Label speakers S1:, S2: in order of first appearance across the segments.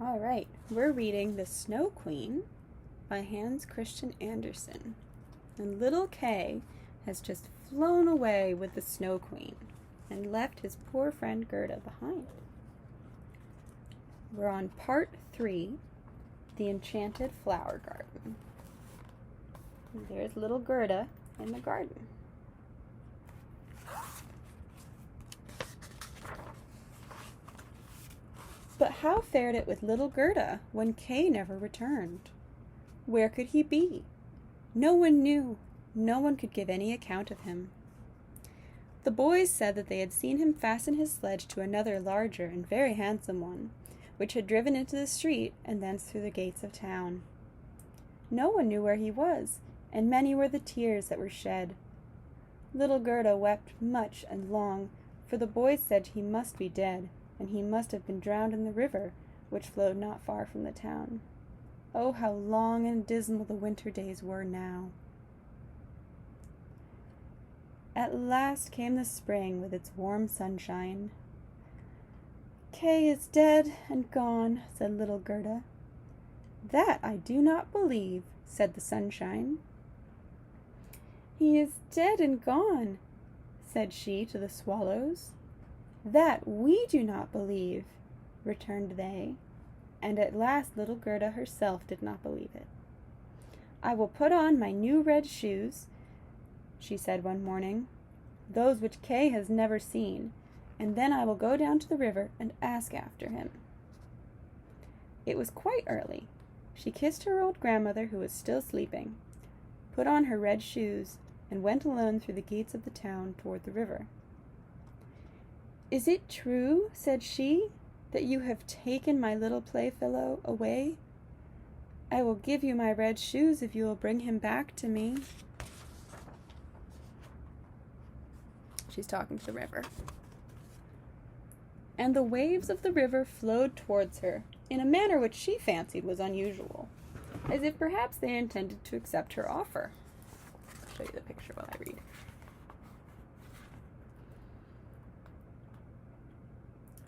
S1: All right, we're reading The Snow Queen by Hans Christian Andersen. And little Kay has just flown away with the Snow Queen and left his poor friend Gerda behind. We're on part 3, The Enchanted Flower Garden. And there's little Gerda in the garden. But how fared it with little Gerda when Kay never returned? Where could he be? No one knew. No one could give any account of him. The boys said that they had seen him fasten his sledge to another larger and very handsome one, which had driven into the street and thence through the gates of town. No one knew where he was, and many were the tears that were shed. Little Gerda wept much and long, for the boys said he must be dead, and he must have been drowned in the river, which flowed not far from the town. Oh, how long and dismal the winter days were now! At last came the spring with its warm sunshine. "Kay is dead and gone," said little Gerda. "That I do not believe," said the sunshine. "He is dead and gone," said she to the swallows. "That we do not believe," returned they, and at last little Gerda herself did not believe it. "I will put on my new red shoes," she said one morning, "those which Kay has never seen, and then I will go down to the river and ask after him." It was quite early. She kissed her old grandmother, who was still sleeping, put on her red shoes, and went alone through the gates of the town toward the river. "Is it true," said she, "that you have taken my little playfellow away? I will give you my red shoes if you will bring him back to me." She's talking to the river. And the waves of the river flowed towards her in a manner which she fancied was unusual, as if perhaps they intended to accept her offer. I'll show you the picture while I read.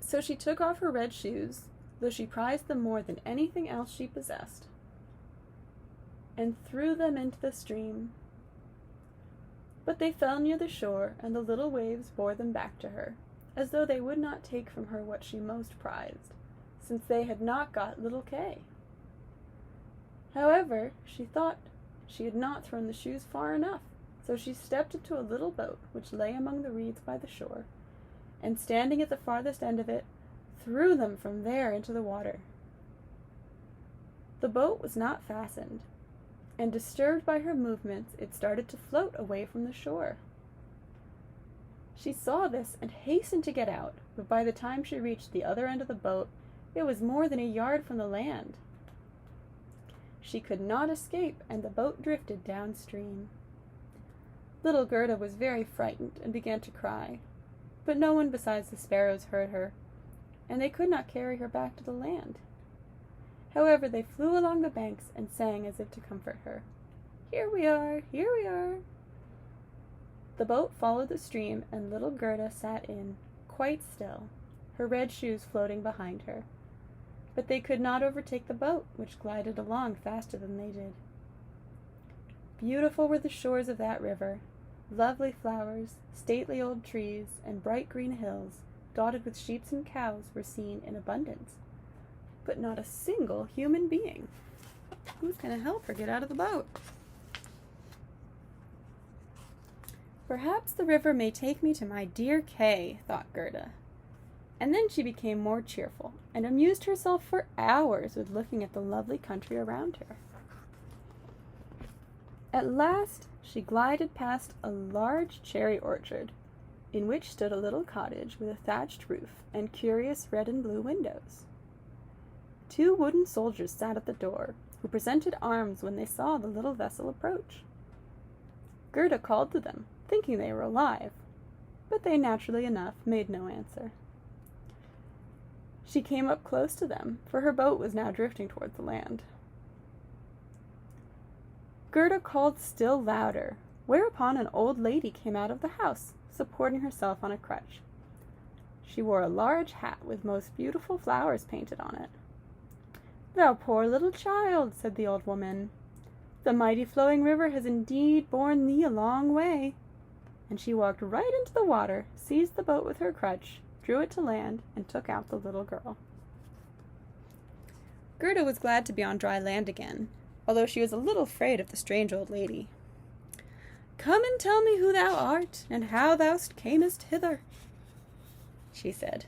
S1: So she took off her red shoes, though she prized them more than anything else she possessed, and threw them into the stream. But they fell near the shore, and the little waves bore them back to her, as though they would not take from her what she most prized, since they had not got little Kay. However, she thought she had not thrown the shoes far enough, so she stepped into a little boat which lay among the reeds by the shore, and standing at the farthest end of it, threw them from there into the water. The boat was not fastened, and disturbed by her movements, it started to float away from the shore. She saw this and hastened to get out, but by the time she reached the other end of the boat, it was more than a yard from the land. She could not escape, and the boat drifted downstream. Little Gerda was very frightened and began to cry, but no one besides the sparrows heard her, and they could not carry her back to the land. However, they flew along the banks and sang as if to comfort her. "Here we are, here we are." The boat followed the stream, and little Gerda sat in, quite still, her red shoes floating behind her. But they could not overtake the boat, which glided along faster than they did. Beautiful were the shores of that river. Lovely flowers, stately old trees, and bright green hills, dotted with sheep and cows, were seen in abundance, but not a single human being. Who's going to help her get out of the boat? "Perhaps the river may take me to my dear Kay," thought Gerda. And then she became more cheerful, and amused herself for hours with looking at the lovely country around her. At last she glided past a large cherry orchard, in which stood a little cottage with a thatched roof and curious red and blue windows. 2 wooden soldiers sat at the door, who presented arms when they saw the little vessel approach. Gerda called to them, thinking they were alive, but they naturally enough made no answer. She came up close to them, for her boat was now drifting towards the land. Gerda called still louder, whereupon an old lady came out of the house, supporting herself on a crutch. She wore a large hat with most beautiful flowers painted on it. "Thou poor little child," said the old woman. "The mighty flowing river has indeed borne thee a long way." And she walked right into the water, seized the boat with her crutch, drew it to land, and took out the little girl. Gerda was glad to be on dry land again, although she was a little afraid of the strange old lady. "Come and tell me who thou art, and how thou camest hither," she said.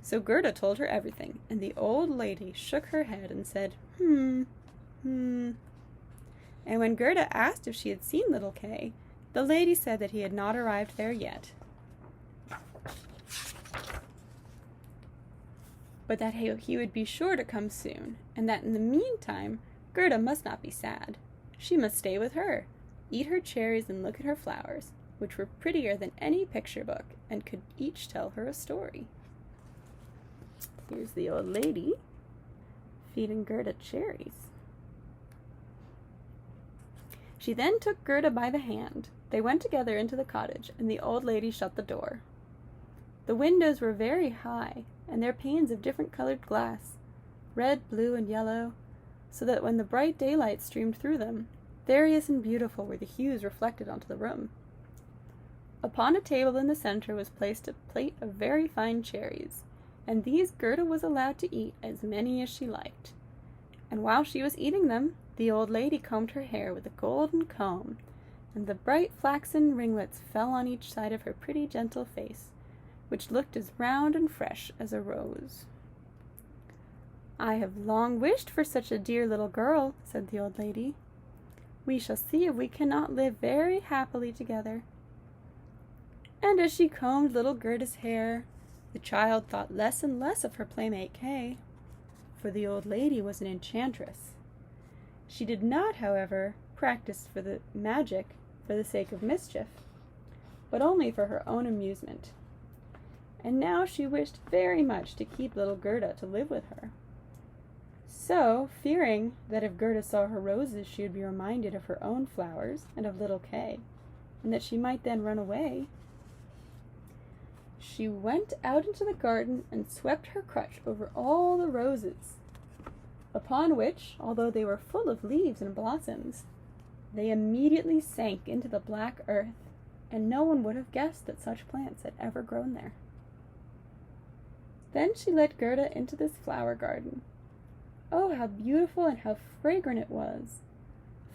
S1: So Gerda told her everything, and the old lady shook her head and said, And when Gerda asked if she had seen little Kay, the lady said that he had not arrived there yet, but that he would be sure to come soon, and that in the meantime Gerda must not be sad. She must stay with her, eat her cherries and look at her flowers, which were prettier than any picture book and could each tell her a story. Here's the old lady feeding Gerda cherries. She then took Gerda by the hand. They went together into the cottage, and the old lady shut the door. The windows were very high, and their panes of different colored glass, red, blue, and yellow, so that when the bright daylight streamed through them, various and beautiful were the hues reflected onto the room. Upon a table in the center was placed a plate of very fine cherries, and these Gerda was allowed to eat as many as she liked. And while she was eating them, the old lady combed her hair with a golden comb, and the bright flaxen ringlets fell on each side of her pretty gentle face, which looked as round and fresh as a rose. "I have long wished for such a dear little girl," said the old lady. "We shall see if we cannot live very happily together." And as she combed little Gerda's hair, the child thought less and less of her playmate Kay, for the old lady was an enchantress. She did not, however, practice for the magic for the sake of mischief, but only for her own amusement. And now she wished very much to keep little Gerda to live with her. So, fearing that if Gerda saw her roses she would be reminded of her own flowers and of little Kay, and that she might then run away, she went out into the garden and swept her crutch over all the roses, upon which, although they were full of leaves and blossoms, they immediately sank into the black earth, and no one would have guessed that such plants had ever grown there. Then she led Gerda into this flower garden. Oh, how beautiful and how fragrant it was!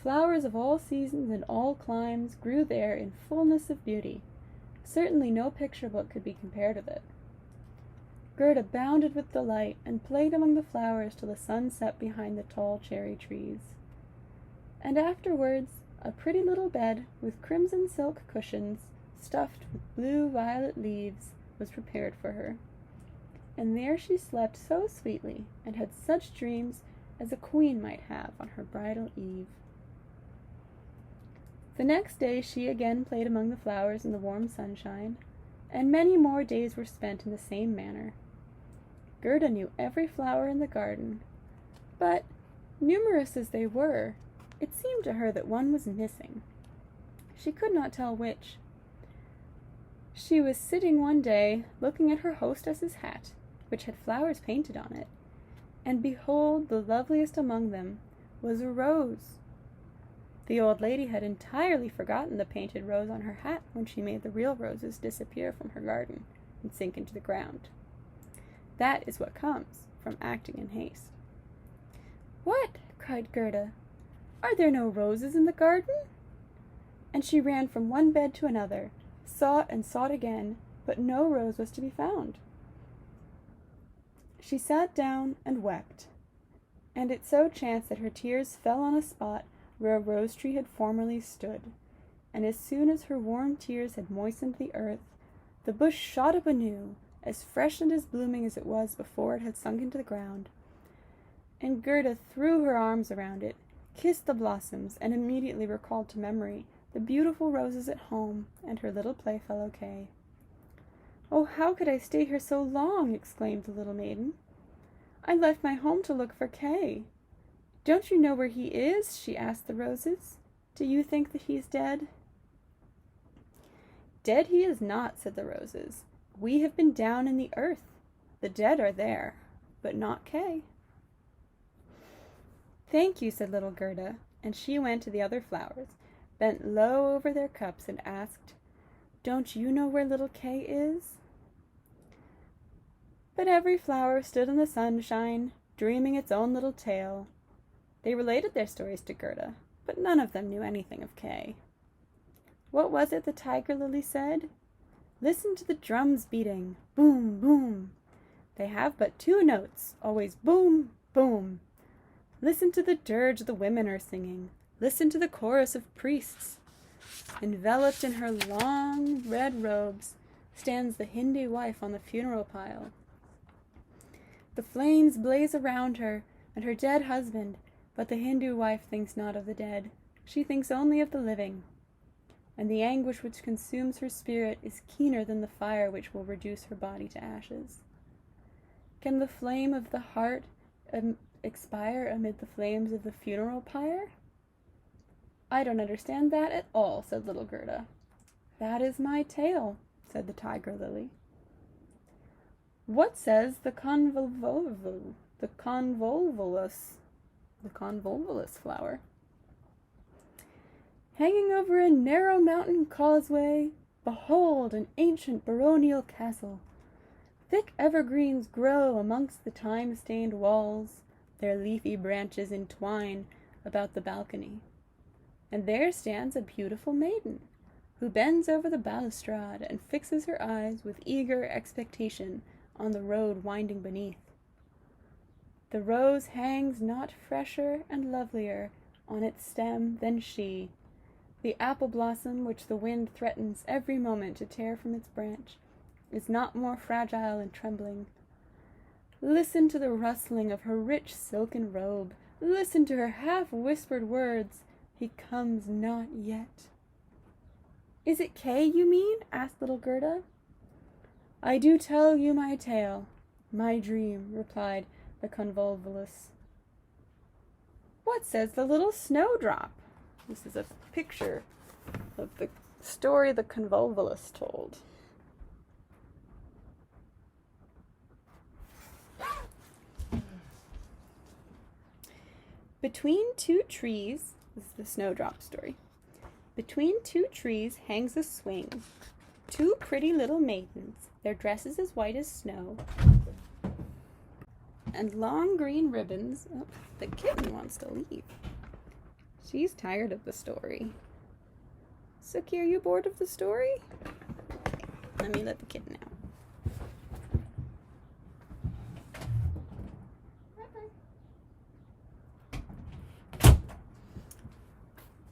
S1: Flowers of all seasons and all climes grew there in fullness of beauty. Certainly no picture book could be compared with it. Gerda bounded with delight and played among the flowers till the sun set behind the tall cherry trees. And afterwards a pretty little bed with crimson silk cushions stuffed with blue-violet leaves was prepared for her, and there she slept so sweetly and had such dreams as a queen might have on her bridal eve. The next day she again played among the flowers in the warm sunshine, and many more days were spent in the same manner. Gerda knew every flower in the garden, but, numerous as they were, it seemed to her that one was missing. She could not tell which. She was sitting one day, looking at her hostess's hat, which had flowers painted on it, and behold, the loveliest among them was a rose. The old lady had entirely forgotten the painted rose on her hat when she made the real roses disappear from her garden and sink into the ground. That is what comes from acting in haste. "What?" cried Gerda. "Are there no roses in the garden?" And she ran from one bed to another, sought and sought again, but no rose was to be found. She sat down and wept, and it so chanced that her tears fell on a spot where a rose tree had formerly stood, and as soon as her warm tears had moistened the earth, the bush shot up anew, as fresh and as blooming as it was before it had sunk into the ground. And Gerda threw her arms around it, kissed the blossoms, and immediately recalled to memory the beautiful roses at home and her little playfellow Kay. "Oh, how could I stay here so long?" exclaimed the little maiden. "I left my home to look for Kay. Don't you know where he is?" she asked the roses. "Do you think that he is dead?" "Dead he is not," said the roses. "We have been down in the earth. The dead are there, but not Kay." Thank you, said little Gerda, and she went to the other flowers, bent low over their cups, and asked, Don't you know where little Kay is? But every flower stood in the sunshine, dreaming its own little tale. They related their stories to Gerda, but none of them knew anything of Kay. What was it the tiger lily said? Listen to the drums beating, boom, boom. They have but two notes, always boom, boom. Listen to the dirge the women are singing. Listen to the chorus of priests. Enveloped in her long red robes stands the Hindu wife on the funeral pile. The flames blaze around her and her dead husband, but the Hindu wife thinks not of the dead. She thinks only of the living. And the anguish which consumes her spirit is keener than the fire which will reduce her body to ashes. Can the flame of the heart expire amid the flames of the funeral pyre? I don't understand that at all, said little Gerda. That is my tale, said the tiger lily. What says the convolvulus flower? Hanging over a narrow mountain causeway, behold an ancient baronial castle. Thick evergreens grow amongst the time-stained walls, their leafy branches entwine about the balcony. And there stands a beautiful maiden, who bends over the balustrade and fixes her eyes with eager expectation on the road winding beneath. The rose hangs not fresher and lovelier on its stem than she. The apple blossom, which the wind threatens every moment to tear from its branch, is not more fragile and trembling. Listen to the rustling of her rich silken robe. Listen to her half-whispered words. He comes not yet. Is it Kay you mean? Asked little Gerda. I do tell you my tale, my dream, replied the convolvulus. What says the little snowdrop? This is a picture of the story the convolvulus told. Between two trees, this is the snowdrop story. Between two trees hangs a swing. Two pretty little maidens, their dresses as white as snow, and long green ribbons. Oh, the kitten wants to leave. She's tired of the story. Suki, are you bored of the story? Okay, let me let the kitten out.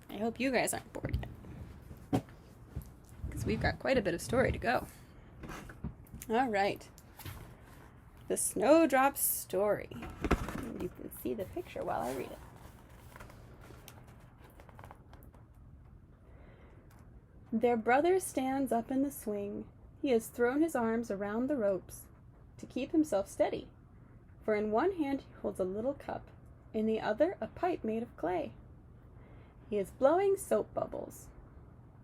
S1: I hope you guys aren't bored yet, because we've got quite a bit of story to go. All right. The Snowdrop Story. You can see the picture while I read it. Their brother stands up in the swing. He has thrown his arms around the ropes to keep himself steady, for in one hand he holds a little cup, in the other a pipe made of clay. He is blowing soap bubbles.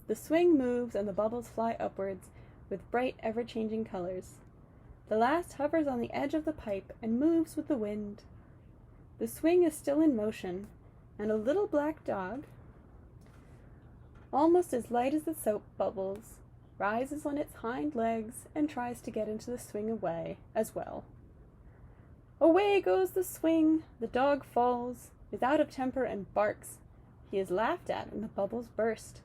S1: The swing moves and the bubbles fly upwards with bright, ever-changing colors. The last hovers on the edge of the pipe and moves with the wind. The swing is still in motion, and a little black dog, almost as light as the soap bubbles, rises on its hind legs and tries to get into the swing away as well. Away goes the swing. The dog falls, is out of temper, and barks. He is laughed at, and the bubbles burst.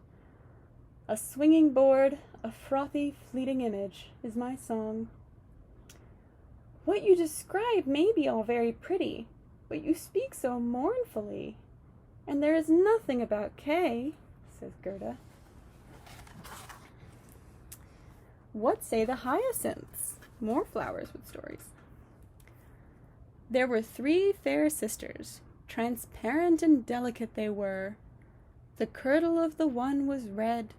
S1: A swinging board, a frothy, fleeting image, is my song. What you describe may be all very pretty, but you speak so mournfully, and there is nothing about Kay, says Gerda. What say the hyacinths? More flowers with stories. There were 3 fair sisters. Transparent and delicate they were. The kirtle of the one was red,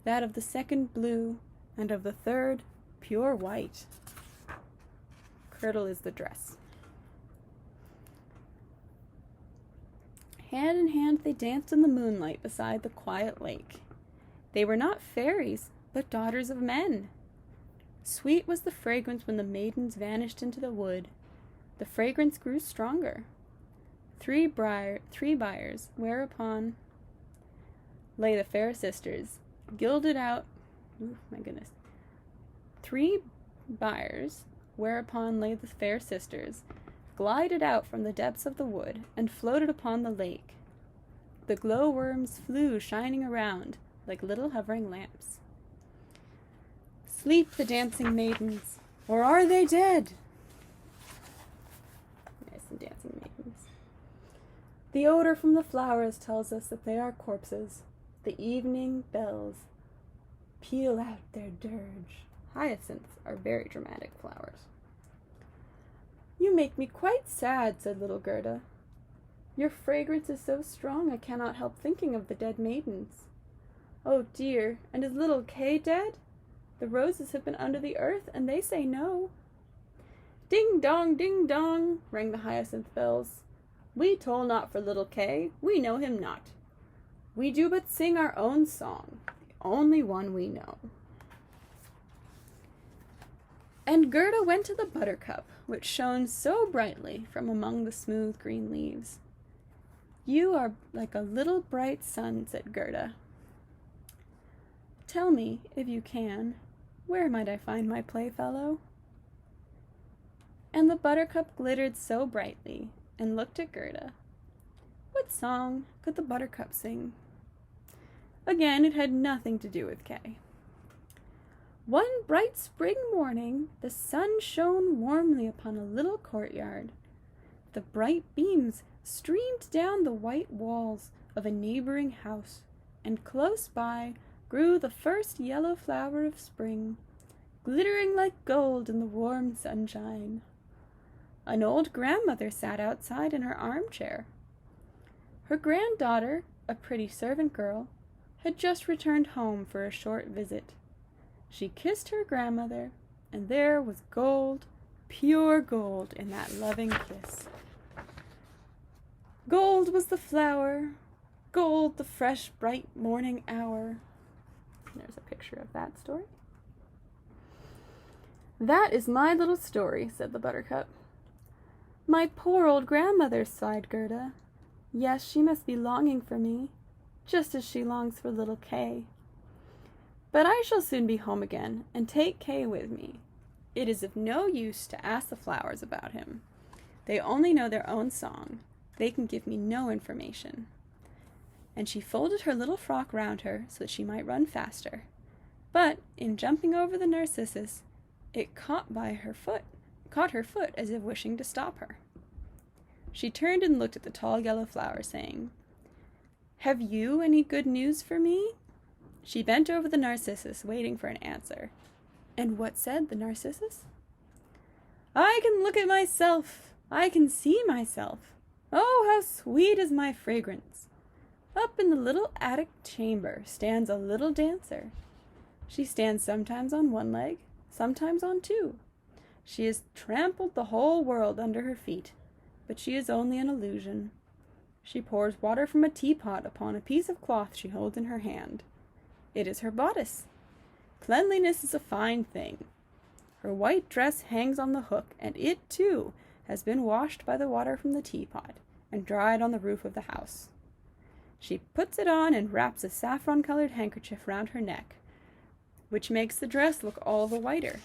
S1: that of the second blue, and of the third pure white. Kirtle is the dress. Hand in hand they danced in the moonlight beside the quiet lake. They were not fairies, but daughters of men. Sweet was the fragrance when the maidens vanished into the wood. The fragrance grew stronger. three byres, whereupon lay the fair sisters, gilded out, three byres, whereupon lay the fair sisters, glided out from the depths of the wood, and floated upon the lake. The glowworms flew shining around like little hovering lamps. Sleep the dancing maidens, or are they dead? Yes, some dancing maidens. The odor from the flowers tells us that they are corpses. The evening bells peal out their dirge. Hyacinths are very dramatic flowers. You make me quite sad, said little Gerda. Your fragrance is so strong I cannot help thinking of the dead maidens. Oh dear, and is little Kay dead? The roses have been under the earth, and they say no. Ding dong, rang the hyacinth bells. We toll not for little Kay, we know him not. We do but sing our own song, the only one we know. And Gerda went to the buttercup, which shone so brightly from among the smooth green leaves. You are like a little bright sun, said Gerda. Tell me, if you can, where might I find my playfellow? And the buttercup glittered so brightly, and looked at Gerda. What song could the buttercup sing? Again, it had nothing to do with Kay. One bright spring morning, the sun shone warmly upon a little courtyard. The bright beams streamed down the white walls of a neighboring house, and close by grew the first yellow flower of spring, glittering like gold in the warm sunshine. An old grandmother sat outside in her armchair. Her granddaughter, a pretty servant girl, had just returned home for a short visit. She kissed her grandmother, and there was gold, pure gold, in that loving kiss. Gold was the flower, gold the fresh, bright morning hour. There's a picture of that story. That is my little story, said the buttercup. My poor old grandmother, sighed Gerda. Yes, she must be longing for me, just as she longs for little Kay. But I shall soon be home again, and take Kay with me. It is of no use to ask the flowers about him. They only know their own song. They can give me no information. And she folded her little frock round her so that she might run faster. But in jumping over the narcissus, it caught her foot as if wishing to stop her. She turned and looked at the tall yellow flower, saying, Have you any good news for me? She bent over the narcissus, waiting for an answer. And what said the narcissus? I can look at myself. I can see myself. Oh, how sweet is my fragrance. Up in the little attic chamber stands a little dancer. She stands sometimes on one leg, sometimes on two. She has trampled the whole world under her feet, but she is only an illusion. She pours water from a teapot upon a piece of cloth she holds in her hand. It is her bodice. Cleanliness is a fine thing. Her white dress hangs on the hook, and it, too, has been washed by the water from the teapot and dried on the roof of the house. She puts it on and wraps a saffron-colored handkerchief round her neck, which makes the dress look all the whiter.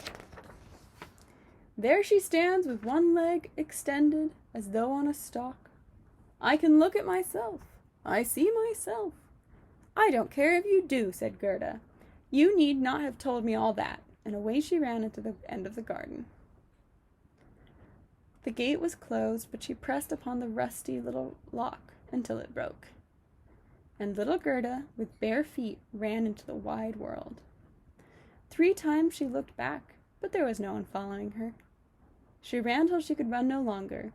S1: There she stands with one leg extended as though on a stalk. I can look at myself. I see myself. I don't care if you do, said Gerda. You need not have told me all that. And away she ran into the end of the garden. The gate was closed, but she pressed upon the rusty little lock until it broke. And little Gerda, with bare feet, ran into the wide world. 3 times she looked back, but there was no one following her. She ran till she could run no longer,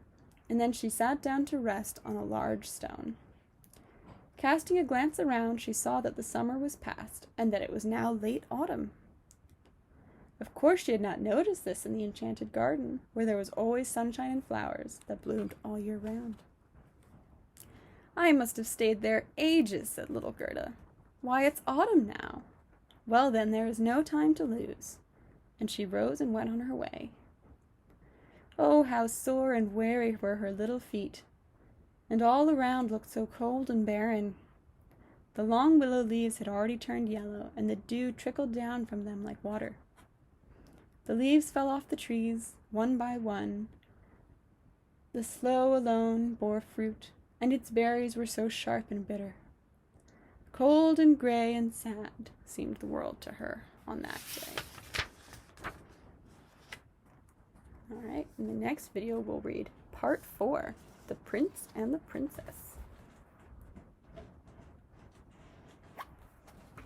S1: and then she sat down to rest on a large stone. Casting a glance around, she saw that the summer was past, and that it was now late autumn. Of course she had not noticed this in the enchanted garden, where there was always sunshine and flowers that bloomed all year round. I must have stayed there ages, said little Gerda. Why, it's autumn now. Well, then, there is no time to lose. And she rose and went on her way. Oh, how sore and weary were her little feet. and all around looked so cold and barren. The long willow leaves had already turned yellow, and the dew trickled down from them like water. The leaves fell off the trees, one by one. The sloe alone bore fruit, and its berries were so sharp and bitter. Cold and gray and sad seemed the world to her on that day. All right, in the next video we'll read Part 4, The Prince and the Princess.